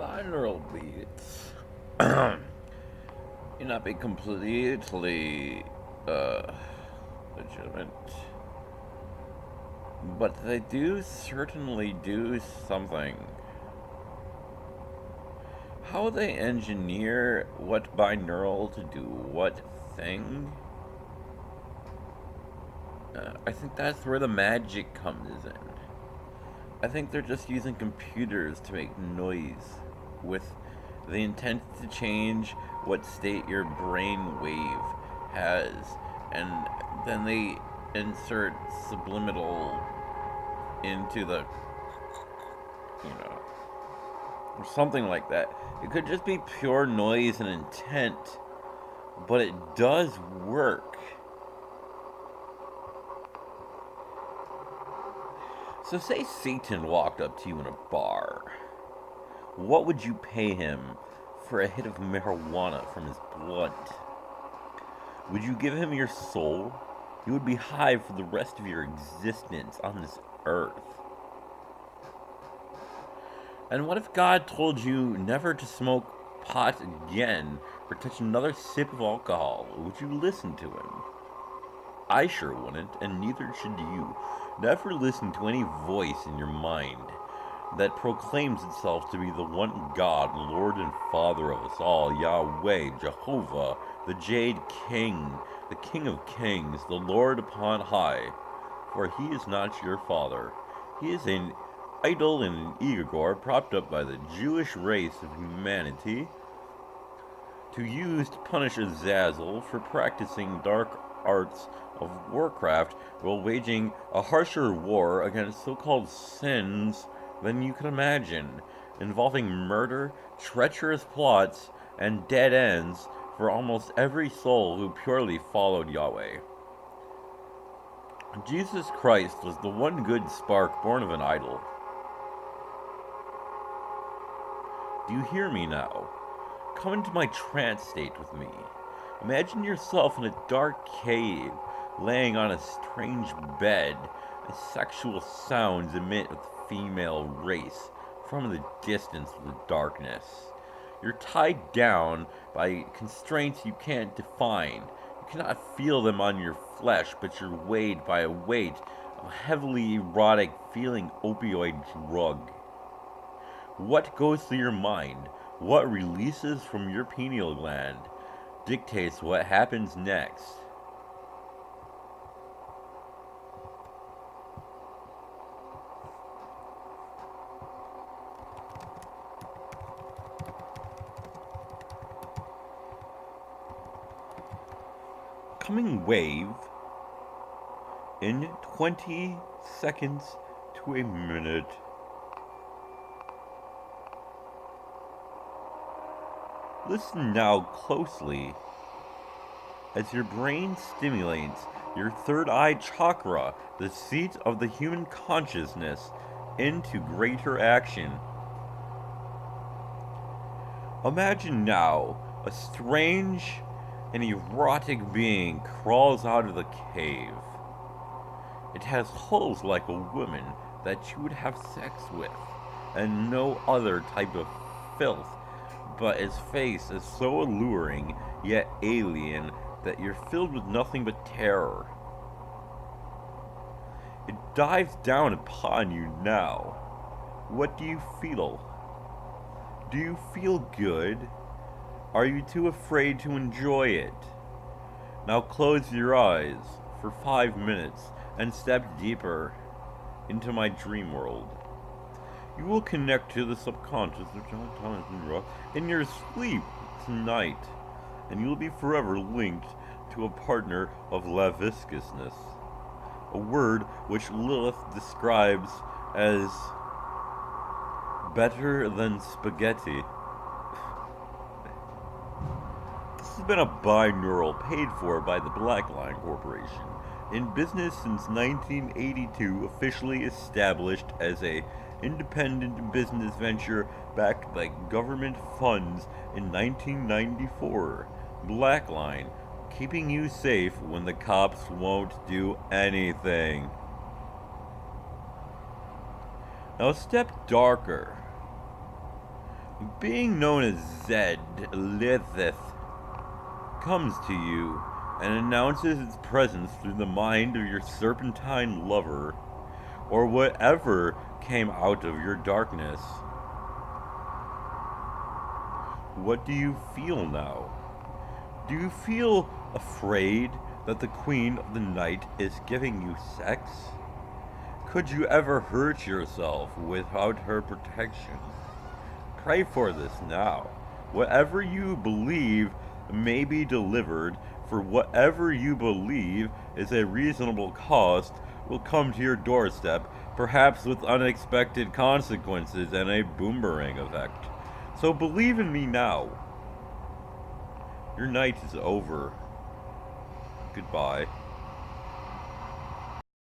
binaural beats. You not be completely legitimate, but they do certainly do something. How they engineer what binaural to do what thing? I think that's where the magic comes in. I think they're just using computers to make noise with the intent to change what state your brain wave has, and then they insert subliminal into the, you know, or something like that. It could just be pure noise and intent, but it does work. So, say Satan walked up to you in a bar. What would you pay him for a hit of marijuana from his blood? Would you give him your soul? You would be high for the rest of your existence on this earth. And what if God told you never to smoke pot again or touch another sip of alcohol? Would you listen to him? I sure wouldn't, and neither should you. Never listen to any voice in your mind that proclaims itself to be the one God, Lord and Father of us all, Yahweh, Jehovah, the Jade King, the King of Kings, the Lord upon high. For he is not your father. He is an idol and an egregore propped up by the Jewish race of humanity to use to punish Azazel for practicing dark arts of warcraft while waging a harsher war against so-called sins than you can imagine, involving murder, treacherous plots, and dead ends for almost every soul who purely followed Yahweh. Jesus Christ was the one good spark born of an idol. Do you hear me now? Come into my trance state with me. Imagine yourself in a dark cave, laying on a strange bed, as sexual sounds emit with female race from the distance of the darkness. You're tied down by constraints you can't define. You cannot feel them on your flesh, but you're weighed by a weight of a heavily erotic feeling opioid drug. What goes through your mind, what releases from your pineal gland, dictates what happens next. Coming wave in 20 seconds to a minute. Listen now closely as your brain stimulates your third eye chakra, the seat of the human consciousness, into greater action. Imagine now a strange and erotic being crawls out of the cave. It has holes like a woman that you would have sex with, and no other type of filth, but its face is so alluring yet alien that you're filled with nothing but terror. It dives down upon you now. What do you feel? Do you feel good? Are you too afraid to enjoy it? Now close your eyes for 5 minutes and step deeper into my dream world. You will connect to the subconscious of John Thomas in your sleep tonight, and you will be forever linked to a partner of lasciviousness, a word which Lilith describes as better than spaghetti. This has been a binaural paid for by the Blackline Corporation. In business since 1982, officially established as a independent business venture backed by government funds in 1994. Blackline, keeping you safe when the cops won't do anything. Now step darker. being known as Zed Lithith comes to you and announces its presence through the mind of your serpentine lover, or whatever came out of your darkness. What do you feel now? Do you feel afraid that the Queen of the Night is giving you sex? Could you ever hurt yourself without her protection? Pray for this now. Whatever you believe may be delivered, for whatever you believe is a reasonable cost will come to your doorstep, perhaps with unexpected consequences and a boomerang effect. So believe in me now. Your night is over. Goodbye.